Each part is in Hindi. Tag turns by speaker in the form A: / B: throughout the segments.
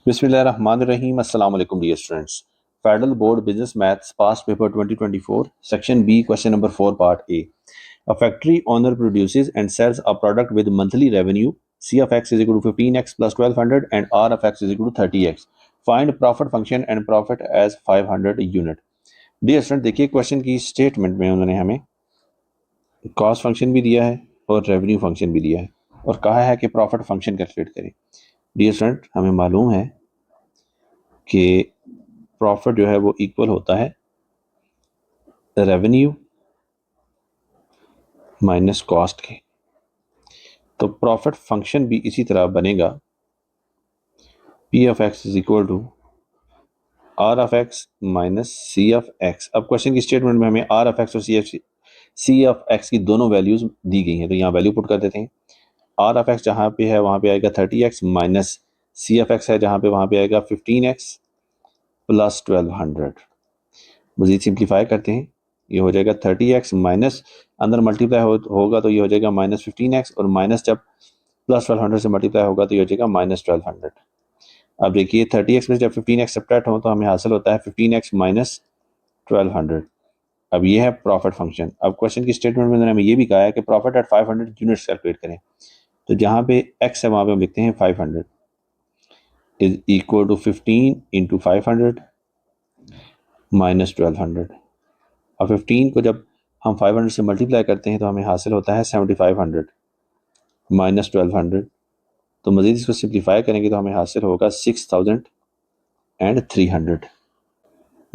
A: बिस्मिल्लाहिर्रहमानिर्रहीम अस्सलाम वालेकुम dear students. Federal board business maths past paper 2024 section B question number 4 part A. A factory owner produces and sells a product with monthly revenue C of x is equal to 15x plus 1200 and R of x is equal to 30x. Find profit function and profit as 500 unit. Dear student देखिए क्वेश्चन की स्टेटमेंट में उन्होंने हमें कॉस्ट फंक्शन भी दिया है और रेवेन्यू फंक्शन भी दिया है और कहा है कि प्रॉफिट फंक्शन कैलकुलेट करें। डियर स्टूडेंट हमें मालूम है कि प्रॉफिट जो है वो इक्वल होता है रेवेन्यू माइनस कॉस्ट के। तो प्रॉफिट फंक्शन भी इसी तरह बनेगा P of X is equal to R of X minus C of X. अब क्वेश्चन की स्टेटमेंट में हमें आर ऑफ एक्स और सी ऑफ एक्स की दोनों वैल्यूज दी गई हैं, तो यहाँ वैल्यू पुट कर देते हैं। आर ऑफ एक्स जहाँ पे है वहाँ पे आएगा 30x minus C of x है जहाँ पे वहाँ पे आएगा 15x प्लस 1200। मजीद सिंप्लीफाई करते हैं, ये हो जाएगा 30x माइनस अंदर मल्टीप्लाई होगा तो ये हो जाएगा माइनस 15x और माइनस जब प्लस 1200 से मल्टीप्लाई होगा तो ये हो जाएगा माइनस 1200। अब देखिए 30x में जब 15x सब्ट्रैक्ट हो तो हमें हासिल होता है 15x माइनस 1200। अब ये है प्रॉफिट फंक्शन। अब क्वेश्चन की स्टेटमेंट में उन्होंने हमें ये भी कहा है कि प्रॉफिट एट 500 यूनिट्स कैलकुलेट करें। तो जहाँ पे x है वहाँ पे हम लिखते हैं 500 is equal to 15 into 500 minus 1200। और 15 को जब हम 500 से मल्टीप्लाई करते हैं तो हमें हासिल होता है 7500 माइनस 1200। तो मज़ीद इसको सिंप्लीफाई करेंगे तो हमें हासिल होगा 6300।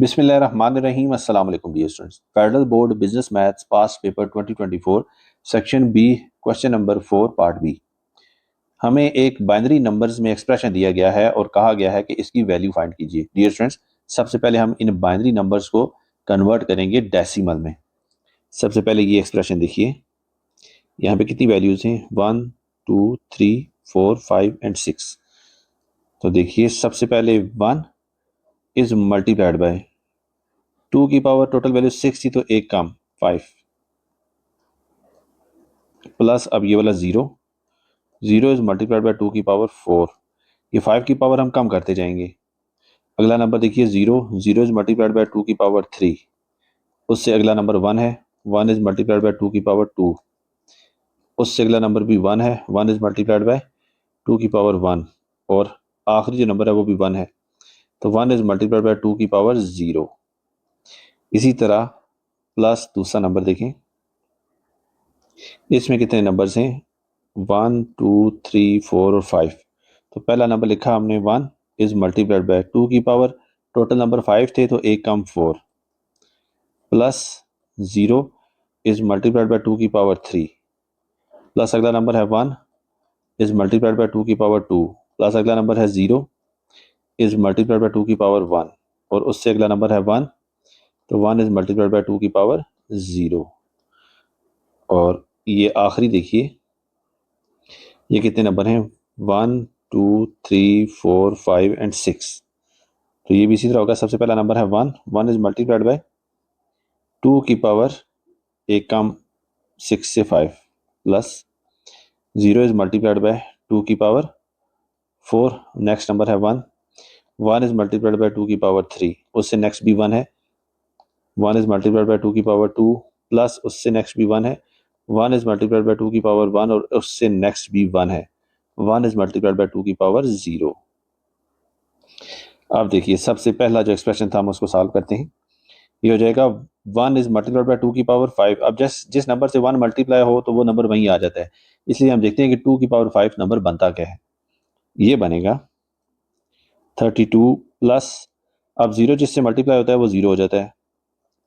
A: बिस्मिल्लाहिर्रहमानिर्रहीम अस्सलाम वालेकुम dear students. Federal board business maths past paper 2024 section B question number 4 part B. हमें एक बाइनरी नंबर्स में एक्सप्रेशन दिया गया है और कहा गया है कि इसकी वैल्यू फाइंड कीजिए। डियर स्टूडेंट्स सबसे पहले हम इन बाइनरी नंबर्स को कन्वर्ट करेंगे डेसिमल में। सबसे पहले ये एक्सप्रेशन देखिए, यहाँ पे कितनी वैल्यूज हैं 1 2 3 4 5 एंड 6। तो देखिए सबसे पहले 1 इज मल्टीप्लाइड बाय 2 की पावर टोटल वैल्यू 6 थी तो एक कम 5 प्लस अब ये वाला 0 इज मल्टीप्लाइड बाय 2 की पावर 4। ये 5 की पावर हम कम करते जाएंगे। अगला नंबर देखिए 0 इज मल्टीप्लाइड बाय 2 की पावर 3। उससे अगला नंबर 1 है, 1 इज मल्टीप्लाइड बाय 2 की पावर 2। उससे अगला नंबर भी 1 है, 1 इज मल्टीप्लाइड बाय 2 की पावर 1। और आखिरी जो नंबर है वो भी 1 है, तो 1 इज मल्टीप्लाइड बाय 2 की पावर 0। इसी तरह प्लस दूसरा नंबर देखें, इसमें कितने नंबर्स हैं 1 2 3 4 और 5। तो पहला नंबर लिखा हमने 1 इज मल्टीप्लाइड बाय 2 की पावर टोटल नंबर 5 थे तो एक कम 4 प्लस 0 इज मल्टीप्लाइड बाय 2 की पावर 3 प्लस अगला नंबर है 1 इज मल्टीप्लाइड बाय 2 की पावर 2 प्लस अगला नंबर है 0 इज मल्टीप्लाइड बाय 2 की पावर 1 और उससे अगला नंबर है 1, तो 1 इज मल्टीप्लाइड बाय 2 की पावर 0। और ये आखिरी देखिए ये कितने नंबर हैं 1 2 3 4 5 एंड 6। तो ये भी इसी तरह होगा। सबसे पहला नंबर है 1 इज मल्टीप्लाइड बाय 2 की पावर एक कम 6 से 5 प्लस 0 इज मल्टीप्लाइड बाय 2 की पावर 4। नेक्स्ट नंबर है 1 इज मल्टीप्लाइड बाय 2 की पावर 3। उससे नेक्स्ट भी 1 है, 1 इज मल्टीप्लाइड बाय 2 की पावर 2 प्लस उससे नेक्स्ट भी 1 है, 1 इज मल्टीप्लाइड बाय 2 की पावर 1 और उससे नेक्स्ट भी 1 है, 1 इज मल्टीप्लाइड बाय 2 की पावर 0। अब देखिए सबसे पहला जो एक्सप्रेशन था हम उसको सॉल्व करते हैं। ये हो जाएगा 1 इज मल्टीप्लाइड बाय 2 की पावर 5। अब जिस नंबर से 1 मल्टीप्लाई हो तो वो नंबर वहीं आ जाता है, इसलिए हम देखते हैं कि 2 की पावर 5 नंबर बनता क्या है। ये बनेगा 32 प्लस अब 0 जिससे मल्टीप्लाई होता है वो 0 हो जाता है,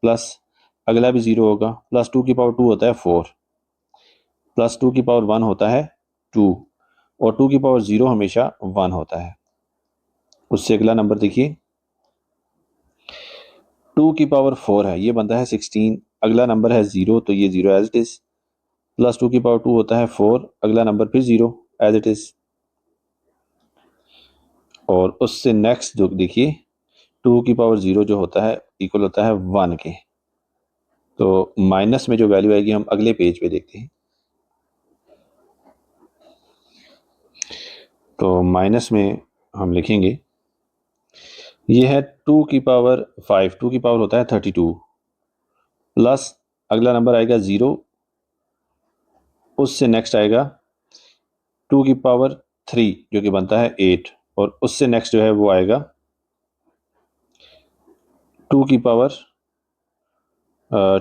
A: प्लस अगला भी 0 होगा, प्लस 2 की पावर 2 होता है 4 प्लस 2 की पावर 1 होता है 2 और 2 की पावर 0 हमेशा 1 होता है। उससे अगला नंबर देखिए 2 की पावर 4 है, ये बनता है 16। अगला नंबर है 0 तो ये 0 एज इट इज, प्लस 2 की पावर 2 होता है 4, अगला नंबर फिर 0 एज इट इज। और उससे नेक्स्ट जो देखिए 2 की पावर 0 जो होता है इक्वल होता है 1 के। तो माइनस में जो वैल्यू आएगी हम अगले पेज पे देखते हैं। तो माइनस में हम लिखेंगे ये है 2 की पावर 5, 2 की पावर होता है 32 प्लस अगला नंबर आएगा 0, उससे नेक्स्ट आएगा 2 की पावर 3 जो कि बनता है 8, और उससे नेक्स्ट जो है वो आएगा 2 की पावर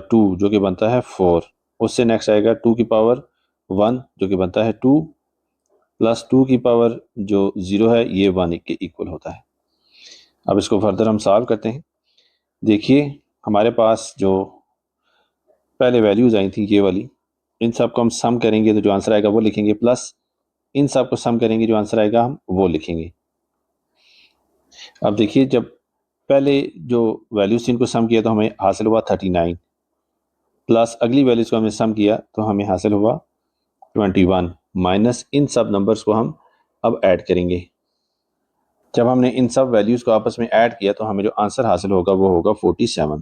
A: 2 जो कि बनता है 4, उससे नेक्स्ट आएगा 2 की पावर 1 जो कि बनता है 2, प्लस 2 की पावर जो 0 है ये 1 के इक्वल होता है। अब इसको फर्दर हम सॉल्व करते हैं। देखिए हमारे पास जो पहले वैल्यूज आई थी ये वाली, इन सब को हम सम करेंगे तो जो आंसर आएगा वो लिखेंगे, प्लस इन सब को सम करेंगे जो आंसर आएगा हम वो लिखेंगे। अब देखिए जब पहले जो वैल्यूज थी इनको सम किया तो हमें हासिल हुआ 39, प्लस अगली वैल्यूज को हमने सम किया तो हमें हासिल हुआ 21, माइनस इन सब नंबर्स को हम अब ऐड करेंगे। जब हमने इन सब वैल्यूज को आपस में ऐड किया तो हमें जो आंसर हासिल होगा वो होगा 47।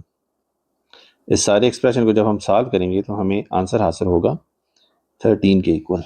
A: इस सारे एक्सप्रेशन को जब हम सॉल्व करेंगे तो हमें आंसर हासिल होगा 13 के इक्वल।